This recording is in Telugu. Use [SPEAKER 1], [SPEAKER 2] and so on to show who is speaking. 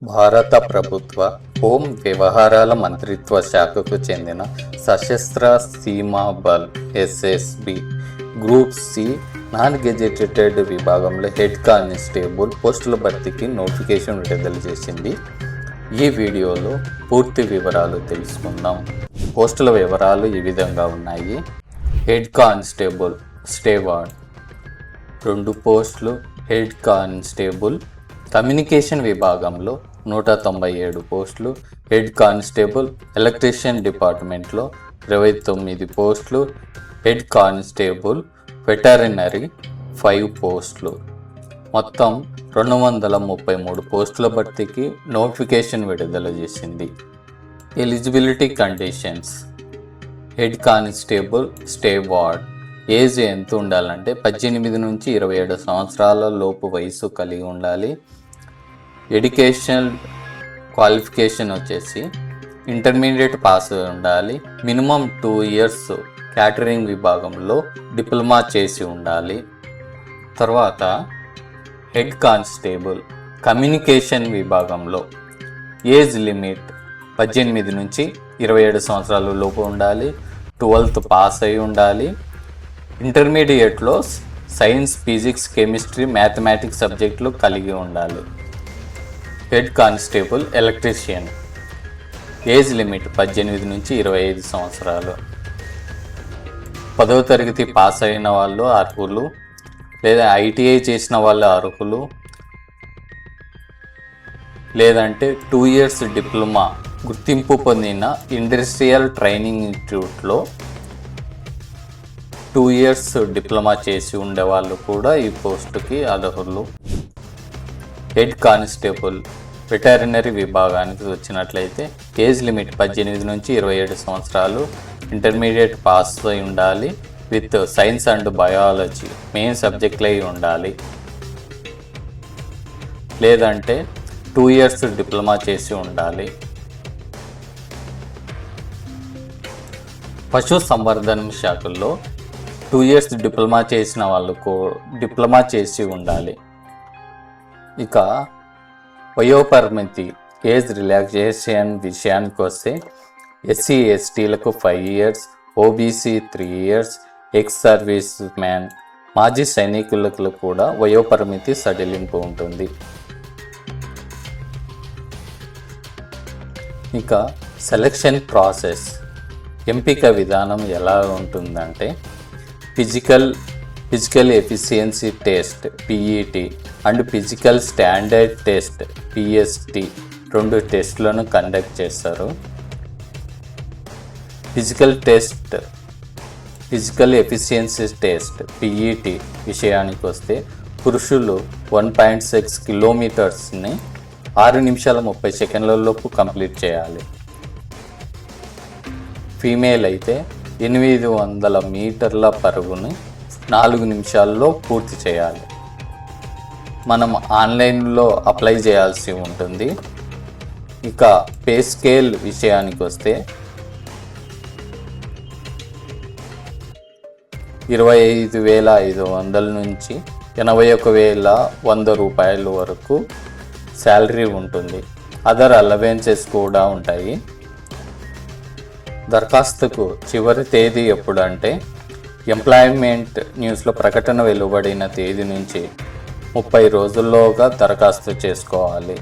[SPEAKER 1] భారత ప్రభుత్వ హోం వ్యవహారాల మంత్రిత్వ శాఖకు చెందిన Sashastra Seema Bal SSB group C non gazetted విభాగంలో హెడ్ కానిస్టేబుల్ పోస్టుల భర్తీకి నోటిఫికేషన్ విడుదల చేసింది. ఈ వీడియోలో పూర్తి వివరాలు తెలుసుకుందాం. పోస్టుల వివరాలు ఈ విధంగా ఉన్నాయి. హెడ్ కానిస్టేబుల్ స్టేవార్డ్ 2 పోస్టులు. హెడ్ కానిస్టేబుల్ కమ్యూనికేషన్ విభాగంలో 197 పోస్టులు. హెడ్ కానిస్టేబుల్ ఎలక్ట్రీషియన్ డిపార్ట్మెంట్లో 29 పోస్టులు. హెడ్ కానిస్టేబుల్ వెటరినరీ 5 పోస్టులు. మొత్తం 233 పోస్టుల భర్తీకి నోటిఫికేషన్ విడుదల చేసింది. Eligibility conditions: head constable steward age ఎంత ఉండాలంటే 18 నుంచి 27 సంవత్సరాల లోపు వయసు కలిగి ఉండాలి. ఎడ్యుకేషనల్ క్వాలిఫికేషన్ వచ్చేసి ఇంటర్మీడియట్ పాస్ ఉండాలి. మినిమం 2 ఇయర్స్ క్యాటరింగ్ విభాగంలో డిప్లొమా చేసి ఉండాలి. తర్వాత హెడ్ కానిస్టేబుల్ కమ్యూనికేషన్ విభాగంలో ఏజ్ లిమిట్ 18 నుంచి 27 సంవత్సరాల లోపు ఉండాలి. 12th పాస్ అయి ఉండాలి. ఇంటర్మీడియట్లో సైన్స్, ఫిజిక్స్, కెమిస్ట్రీ, మ్యాథమెటిక్స్ సబ్జెక్టులు కలిగి ఉండాలి. Head constable electrician age limit 18 నుంచి 25 సంవత్సరాలు. 10వ తరగతి పాస్ అయిన వాళ్ళు అర్హులు, లేదా ఐటీఐ చేసిన వాళ్ళు అర్హులు, లేదంటే 2 ఇయర్స్ డిప్లొమా గుర్తింపు పొందిన ఇండస్ట్రియల్ ట్రైనింగ్ ఇన్స్టిట్యూట్లో 2 ఇయర్స్ డిప్లొమా చేసి ఉండేవాళ్ళు కూడా ఈ పోస్టుకి అర్హులు. హెడ్ కానిస్టేబుల్ వెటరినరీ విభాగానికి వచ్చినట్లయితే ఏజ్ లిమిట్ 18 నుంచి 27 సంవత్సరాలు. ఇంటర్మీడియట్ పాస్ అయి ఉండాలి. With science and biology main సబ్జెక్టులు అయి ఉండాలి. లేదంటే 2 ఇయర్స్ డిప్లొమా చేసి ఉండాలి. పశు సంవర్ధన శాఖల్లో 2 ఇయర్స్ డిప్లొమా చేసిన వాళ్ళకు డిప్లొమా చేసి ఉండాలి. ఇక వయోపరిమితి ఏజ్ రిలాక్సేషన్ విషయానికి వస్తే ఎస్సీ ఎస్టీలకు 5 years, OBC 3 years, ex service man మాజీ సైనికులకు కూడా వయోపరిమితి సడలింపు ఉంటుంది. ఇక సెలక్షన్ ప్రాసెస్ ఎంపిక విధానం ఎలా ఉంటుందంటే physical efficiency test PET and physical standard test PST 2 టెస్టులను కండక్ట్ చేస్తారు. ఫిజికల్ ఎఫిషియన్సీ టెస్ట్ పిఈటి విషయానికి వస్తే పురుషులు 1.6 కిలోమీటర్స్ని 6 నిమిషాల 30 సెకండ్లలోపు కంప్లీట్ చేయాలి. ఫీమేల్ అయితే 800 మీటర్ల పరుగుని 4 నిమిషాల్లో పూర్తి చేయాలి. మనం ఆన్లైన్లో అప్లై చేయాల్సి ఉంటుంది. ఇక పే స్కేల్ విషయానికి వస్తే 25,500 నుంచి 81,100 రూపాయల వరకు శాలరీ ఉంటుంది. అదర్ అలవెన్సెస్ కూడా ఉంటాయి. దరఖాస్తుకు చివరి తేదీ ఎప్పుడంటే ఎంప్లాయ్మెంట్ న్యూస్లో ప్రకటన వెలువడిన తేదీ నుంచి 30 రోజుల్లోగా దరఖాస్తు చేసుకోవాలి.